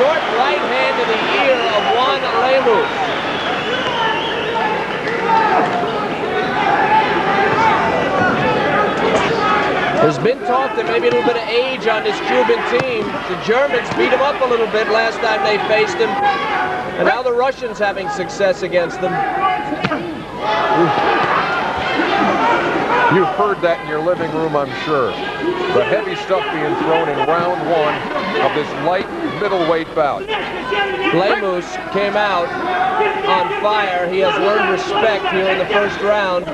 short right hand to the ear of Juan Lemus. There's been talk that maybe a little bit of age on this Cuban team. The Germans beat him up a little bit last time they faced him, and now the Russians having success against them. You've heard that in your living room, I'm sure. The heavy stuff being thrown in round one of this light middleweight bout. Lemus came out on fire. He has learned respect here in the first round.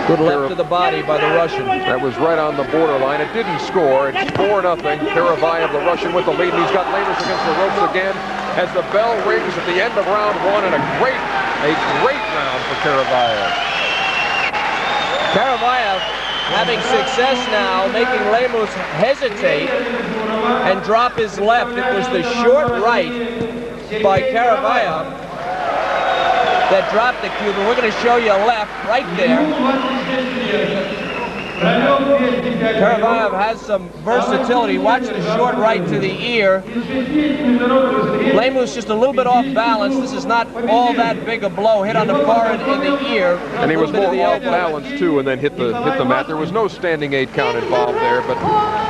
Good left to the body by the Russian. That was right on the borderline. It didn't score. It's 4-0. Karavayev, the Russian, with the lead. And he's got Lemus against the ropes again as the bell rings at the end of round one, and a great round for Karavayev. Karavayev having success now, making Lemus hesitate and drop his left. It was the short right by Karavayev that dropped the Cuban. We're going to show you a left right there. Karavayev has some versatility. Watch the short right to the ear. Lemus just a little bit off balance. This is not all that big a blow. Hit on the forehead and the ear. And he was more off balance too, and then hit the mat. There was no standing 8 count involved there, but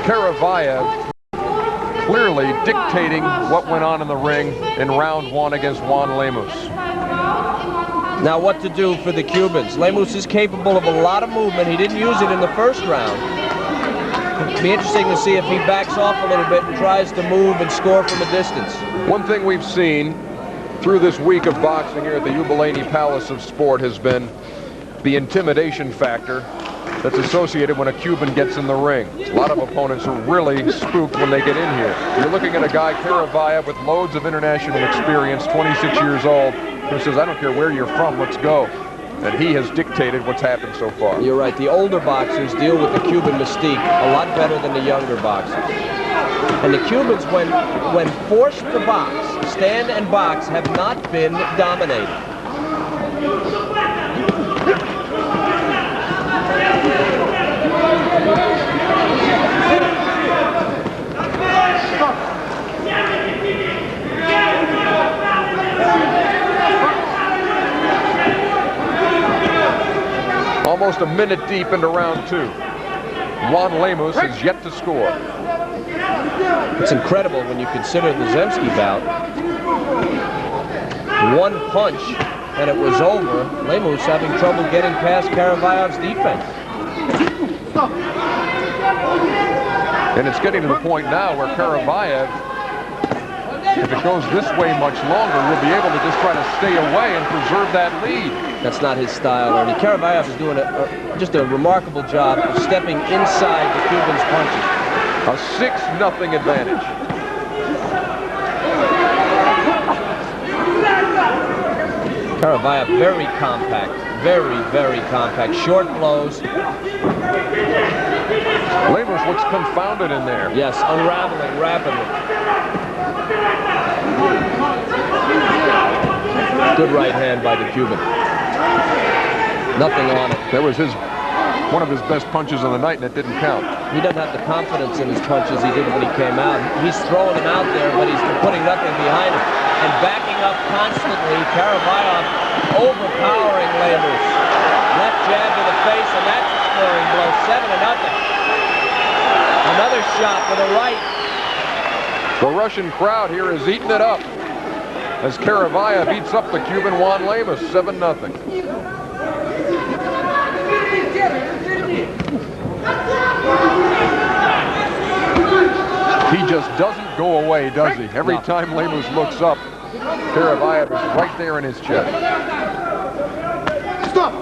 Karavayev clearly dictating what went on in the ring in round one against Juan Lemus. Now what to do for the Cubans? Lemus is capable of a lot of movement. He didn't use it in the first round. It'll be interesting to see if he backs off a little bit and tries to move and score from a distance. One thing we've seen through this week of boxing here at the Jubileeni Palace of Sport has been the intimidation factor that's associated when a Cuban gets in the ring. A lot of opponents are really spooked when they get in here. You're looking at a guy, Karavayev, with loads of international experience, 26 years old, who says, I don't care where you're from, let's go. And he has dictated what's happened so far. You're right. The older boxers deal with the Cuban mystique a lot better than the younger boxers. And the Cubans, when forced to box, stand and box, have not been dominated. Almost a minute deep into round two. Juan Lemus has yet to score. It's incredible when you consider the Zemsky bout. One punch and it was over. Lemus having trouble getting past Karavayev's defense. And it's getting to the point now where Karavayev, if it goes this way much longer, will be able to just try to stay away and preserve that lead. That's not his style, Ernie. Karavayev is doing just a remarkable job of stepping inside the Cuban's punches. A 6-0 advantage. Karavayev very compact, very compact. Short blows. Lemus looks confounded in there. Yes, unraveling rapidly. Good right hand by the Cuban. Nothing on it. That was one of his best punches of the night, and it didn't count. He doesn't have the confidence in his punches he did when he came out. He's throwing them out there, but he's putting nothing behind him. And backing up constantly, Karavayev overpowering Lemus. Left jab to the face, and that's a scoring blow. 7-0. Another shot with a right. The Russian crowd here is eating it up as Karavayev beats up the Cuban Juan Lemus, 7-0. He just doesn't go away, does he? Every time Lemus looks up, Karavayev is right there in his chest. Stop!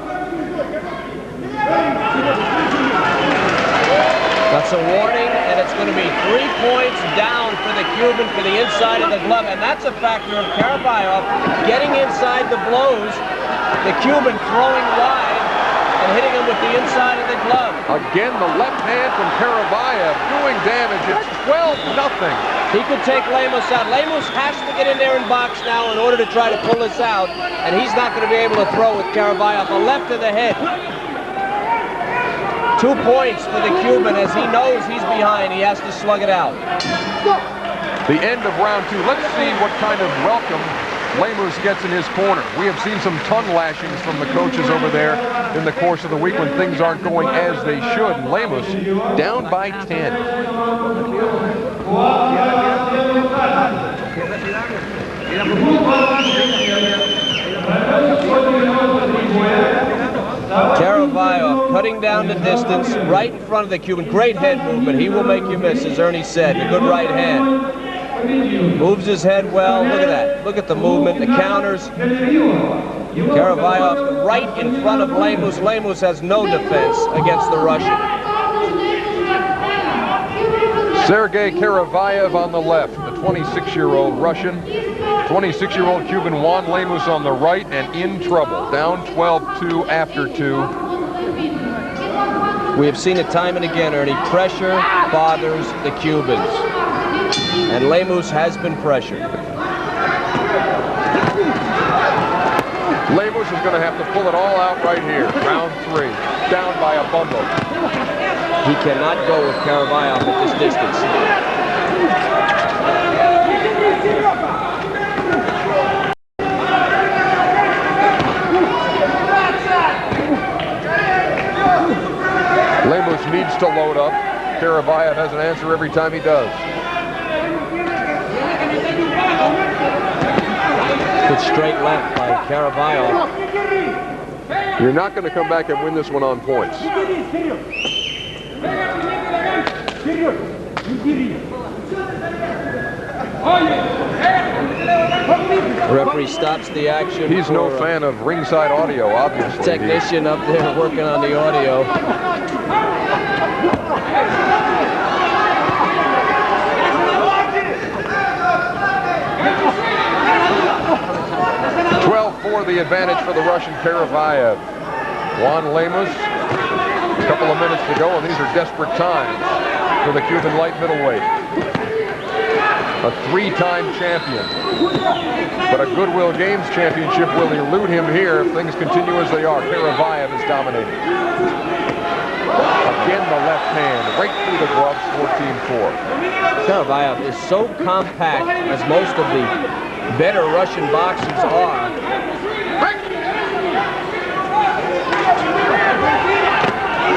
That's a warning, and it's going to be 3 points down for the Cuban for the inside of the glove, and that's a factor of Karavayev getting inside the blows, the Cuban throwing wide and hitting him with the inside of the glove. Again, the left hand from Karavayev doing damage. It's 12-0. He could take Lemus out. Lemus has to get in there and box now in order to try to pull this out, and he's not going to be able to throw with Karavayev. A left to the head. 2 points for the Cuban as he knows he's behind. He has to slug it out. The end of round 2. Let's see what kind of welcome Lemus gets in his corner. We have seen some tongue lashings from the coaches over there in the course of the week when things aren't going as they should. And Lemus down by 10. Karavayev cutting down the distance right in front of the Cuban. Great head movement. He will make you miss, as Ernie said. A good right hand. Moves his head well. Look at that. Look at the movement, the counters. Karavayev right in front of Lemus. Lemus has no defense against the Russian. Sergei Karavayev on the left, the 26-year-old Russian. 26-year-old Cuban Juan Lemus on the right and in trouble. Down 12-2 after 2. We have seen it time and again, Ernie. Pressure bothers the Cubans. And Lemus has been pressured. Lemus is going to have to pull it all out right here. Round 3. Down by a bundle. He cannot go with Karavayev at this distance. Lemus needs to load up. Karavayev has an answer every time he does. Good straight left by Karavayev. You're not going to come back and win this one on points. Referee stops the action. He's no fan of ringside audio, obviously. Technician up there working on the audio. 12-4 the advantage for the Russian Karavayev. Juan Lemus, a couple of minutes to go, and these are desperate times for the Cuban light middleweight. A 3-time champion, but a Goodwill Games championship will elude him here if things continue as they are. Karavayev is dominating. Again, the left hand, right through the gloves, 14-4. Karavayev is so compact, as most of the better Russian boxers are.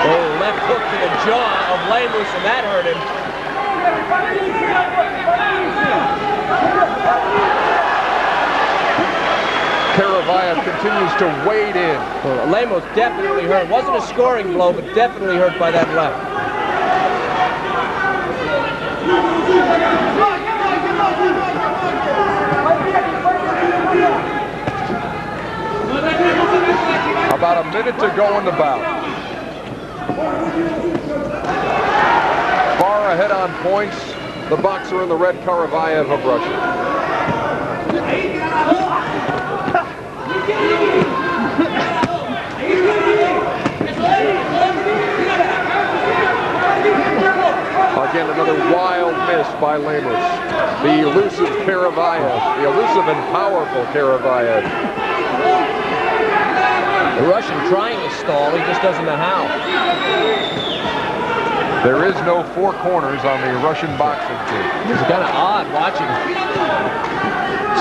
Oh, left hook to the jaw of Lemus, and that hurt him. Karavayev continues to wade in. Well, Lemus definitely hurt. Wasn't a scoring blow, but definitely hurt by that left. About a minute to go in the bout. Far ahead on points, the boxer in the red, Karavayev of Russia. Again, another wild miss by Lemus. The elusive Karavayev, the elusive and powerful Karavayev. The Russian trying to stall, he just doesn't know how. There is no four corners on the Russian boxing team. It's kind of odd watching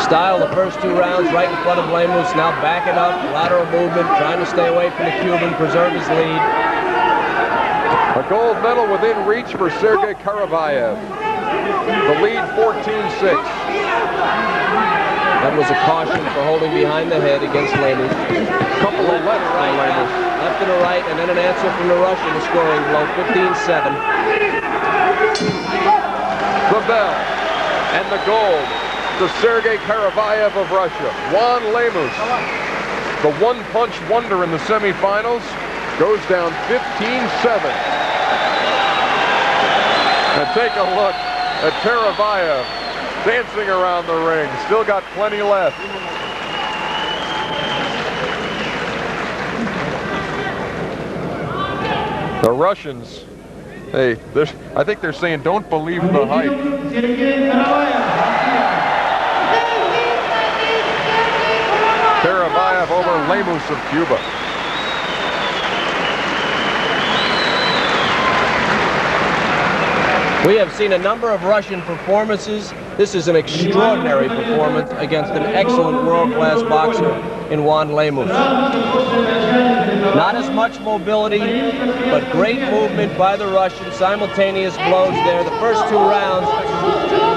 style the first 2 rounds right in front of Lemus, now backing up, lateral movement, trying to stay away from the Cuban, preserve his lead. A gold medal within reach for Sergei Karavayev. The lead 14-6. That was a caution for holding behind the head against Lemus. Couple of left for Lemus. Left and a right, and then an answer from the Russian, a scoring blow, 15-7. The bell and the gold to Sergei Karavayev of Russia. Juan Lemus, the one-punch wonder in the semifinals, goes down 15-7. And take a look at Karavayev dancing around the ring. Still got plenty left. The Russians, hey, I think they're saying don't believe the hype. Karavayev over Lemus of Cuba. We have seen a number of Russian performances. This is an extraordinary performance against an excellent world-class boxer in Juan Lemus. Not as much mobility, but great movement by the Russian, simultaneous blows there. The first 2 rounds,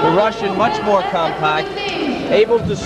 the Russian much more compact, able to